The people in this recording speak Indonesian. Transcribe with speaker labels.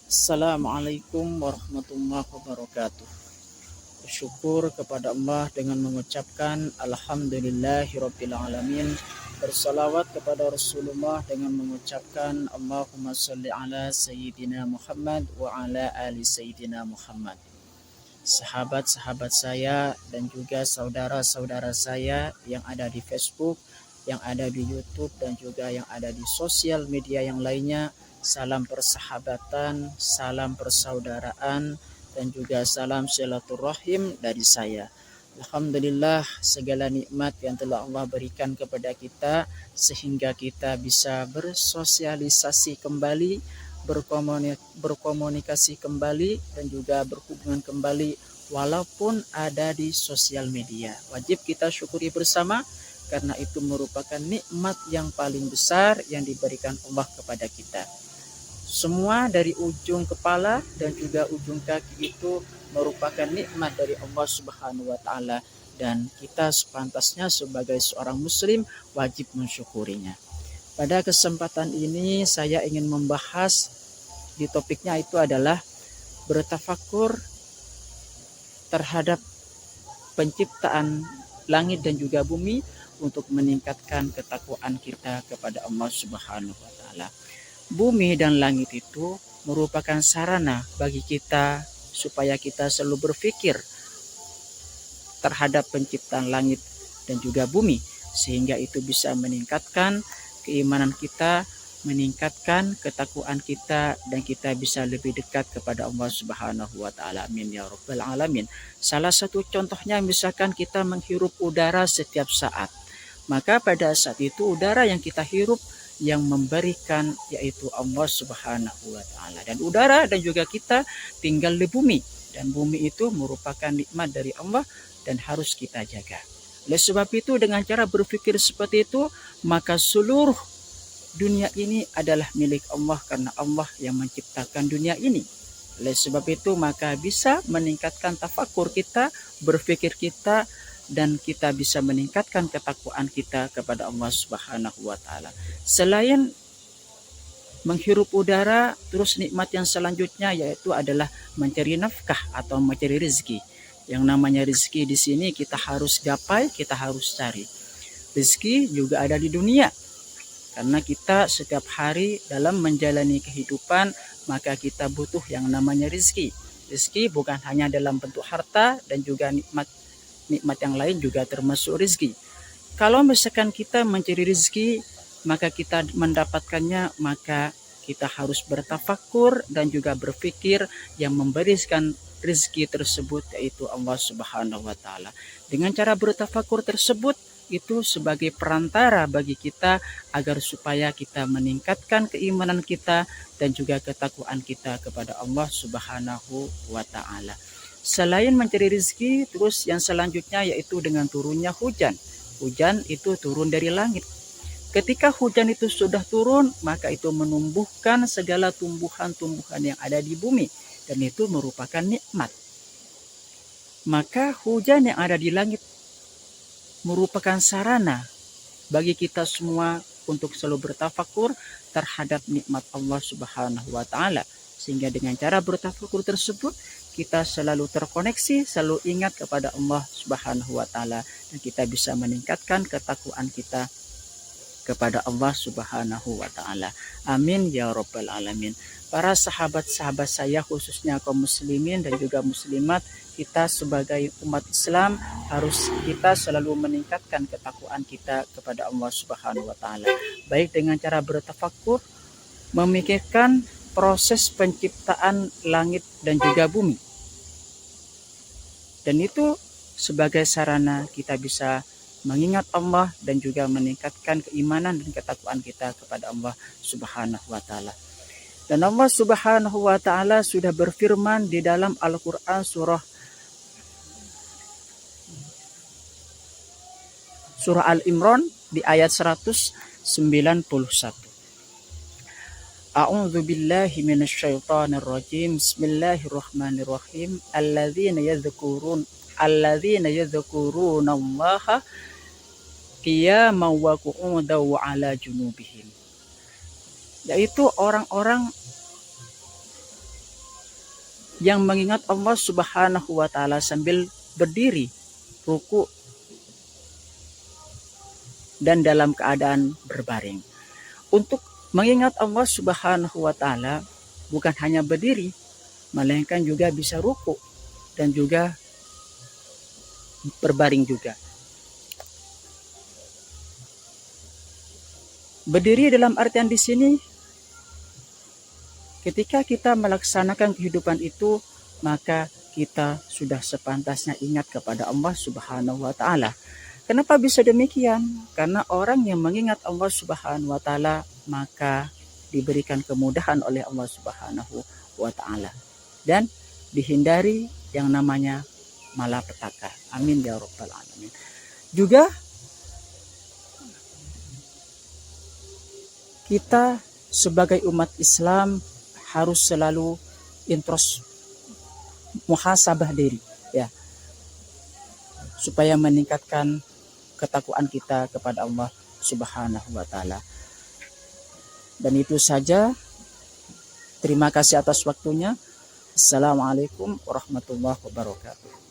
Speaker 1: Assalamualaikum warahmatullahi wabarakatuh. Bersyukur kepada Allah dengan mengucapkan Alhamdulillahirabbil alamin. Bersalawat kepada Rasulullah dengan mengucapkan Allahumma sholli ala Sayyidina Muhammad wa ala ali Sayyidina Muhammad. Sahabat-sahabat saya dan juga saudara-saudara saya yang ada di Facebook, yang ada di YouTube dan juga yang ada di sosial media yang lainnya. Salam persahabatan, salam persaudaraan, dan juga salam silaturahim dari saya. Alhamdulillah segala nikmat yang telah Allah berikan kepada kita sehingga kita bisa bersosialisasi kembali, berkomunikasi kembali dan juga berhubungan kembali walaupun ada di sosial media. Wajib kita syukuri bersama karena itu merupakan nikmat yang paling besar yang diberikan Allah kepada kita. Semua dari ujung kepala dan juga ujung kaki itu merupakan nikmat dari Allah Subhanahu wa taala dan kita sepantasnya sebagai seorang muslim wajib mensyukurinya. Pada kesempatan ini saya ingin membahas di topiknya itu adalah bertafakur terhadap penciptaan langit dan juga bumi untuk meningkatkan ketakwaan kita kepada Allah Subhanahu wa taala. Bumi dan langit itu merupakan sarana bagi kita supaya kita selalu berpikir terhadap penciptaan langit dan juga bumi sehingga itu bisa meningkatkan keimanan kita, meningkatkan ketakwaan kita dan kita bisa lebih dekat kepada Allah Subhanahu wa taala. Amin ya rabbal alamin. Salah satu contohnya misalkan kita menghirup udara setiap saat. Maka pada saat itu udara yang kita hirup yang memberikan yaitu Allah Subhanahu wa taala. Dan udara dan juga kita tinggal di bumi dan bumi itu merupakan nikmat dari Allah dan harus kita jaga. Oleh sebab itu dengan cara berpikir seperti itu maka seluruh dunia ini adalah milik Allah karena Allah yang menciptakan dunia ini. Oleh sebab itu maka bisa meningkatkan tafakur kita, berpikir kita dan kita bisa meningkatkan ketakwaan kita kepada Allah Subhanahu wa taala. Selain menghirup udara, terus nikmat yang selanjutnya yaitu adalah mencari nafkah atau mencari rezeki. Yang namanya rezeki di sini kita harus gapai, kita harus cari. Rezeki juga ada di dunia. Karena kita setiap hari dalam menjalani kehidupan maka kita butuh yang namanya rezeki. Rezeki bukan hanya dalam bentuk harta dan juga nikmat yang lain juga termasuk rezeki. Kalau misalkan kita mencari rezeki, maka kita mendapatkannya, maka kita harus bertafakur dan juga berpikir yang memberikan rezeki tersebut yaitu Allah Subhanahu wa taala. Dengan cara bertafakur tersebut itu sebagai perantara bagi kita agar supaya kita meningkatkan keimanan kita dan juga ketakwaan kita kepada Allah Subhanahu wa taala. Selain mencari rezeki, terus yang selanjutnya yaitu dengan turunnya hujan. Hujan itu turun dari langit. Ketika hujan itu sudah turun, maka itu menumbuhkan segala tumbuhan-tumbuhan yang ada di bumi. Dan itu merupakan nikmat. Maka hujan yang ada di langit merupakan sarana bagi kita semua untuk selalu bertafakur terhadap nikmat Allah Subhanahu wa taala. Sehingga dengan cara bertafakur tersebut kita selalu terkoneksi, selalu ingat kepada Allah Subhanahu wa taala dan kita bisa meningkatkan ketakwaan kita kepada Allah Subhanahu wa taala. Amin ya rabbal alamin. Para sahabat-sahabat saya khususnya kaum muslimin dan juga muslimat, kita sebagai umat Islam harus kita selalu meningkatkan ketakwaan kita kepada Allah Subhanahu wa taala. Baik dengan cara bertafakur, memikirkan proses penciptaan langit dan juga bumi. Dan itu sebagai sarana kita bisa mengingat Allah dan juga meningkatkan keimanan dan ketakwaan kita kepada Allah Subhanahu wa taala. Dan Allah Subhanahu wa taala sudah berfirman di dalam Al-Qur'an surah Al-Imran di ayat 191. A'udzu billahi minasyaitonir rajim. Bismillahirrahmanirrahim. Alladzina yadhkurunallaha qiyaman wa qu'udan wa 'ala junubihim. Yaitu orang-orang yang mengingat Allah Subhanahu wa taala sambil berdiri, ruku dan dalam keadaan berbaring. Untuk mengingat Allah Subhanahu wa taala bukan hanya berdiri, melainkan juga bisa ruku dan juga berbaring juga. Berdiri dalam artian di sini, ketika kita melaksanakan kehidupan itu, maka kita sudah sepantasnya ingat kepada Allah Subhanahu wa taala. Kenapa bisa demikian? Karena orang yang mengingat Allah Subhanahu wa taala maka diberikan kemudahan oleh Allah Subhanahu wa taala dan dihindari yang namanya malapetaka. Amin ya rabbal alamin. Juga kita sebagai umat Islam harus selalu muhasabah diri, ya, supaya meningkatkan ketakwaan kita kepada Allah Subhanahu wa taala. Dan itu saja. Terima kasih atas waktunya. Assalamualaikum warahmatullahi wabarakatuh.